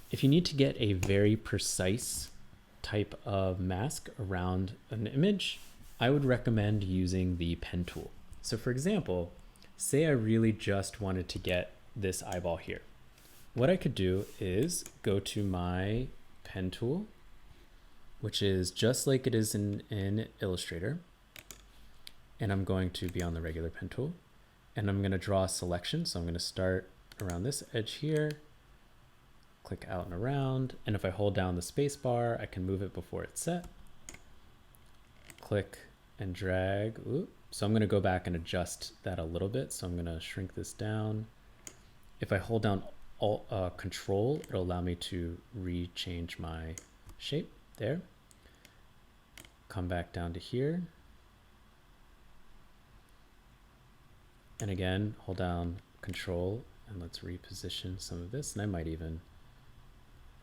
If you need to get a very precise type of mask around an image, I would recommend using the pen tool. So for example, say I really just wanted to get this eyeball here. What I could do is go to my pen tool, which is just like it is in Illustrator. And I'm going to be on the regular pen tool, and I'm going to draw a selection. So I'm going to start around this edge here, click out and around. And if I hold down the space bar, I can move it before it's set. Click and drag. Ooh. So I'm going to go back and adjust that a little bit. So I'm going to shrink this down. If I hold down Control, it'll allow me to rechange my shape there. Come back down to here. And again, hold down Control, and let's reposition some of this. And I might even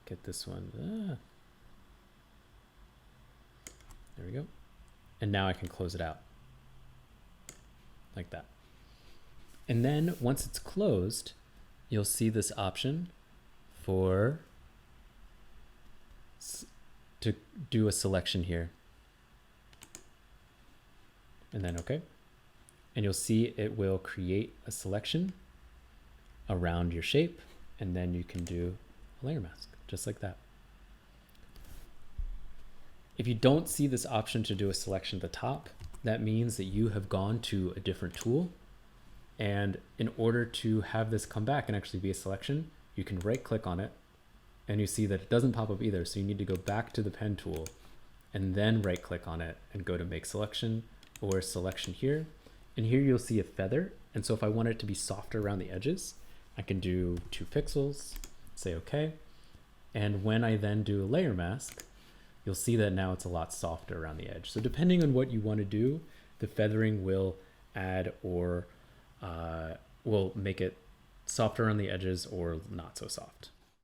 get this one. There we go. And now I can close it out like that. And then once it's closed, you'll see this option to do a selection here. And then okay. And you'll see it will create a selection around your shape, and then you can do a layer mask just like that. If you don't see this option to do a selection at the top, that means that you have gone to a different tool. And in order to have this come back and actually be a selection, you can right click on it, and you see that it doesn't pop up either. So you need to go back to the pen tool and then right click on it and go to make selection or selection here. And here you'll see a feather. And so if I want it to be softer around the edges, I can do 2 pixels, say okay. And when I then do a layer mask, you'll see that now it's a lot softer around the edge. So depending on what you want to do, the feathering will add or will make it softer on the edges or not so soft.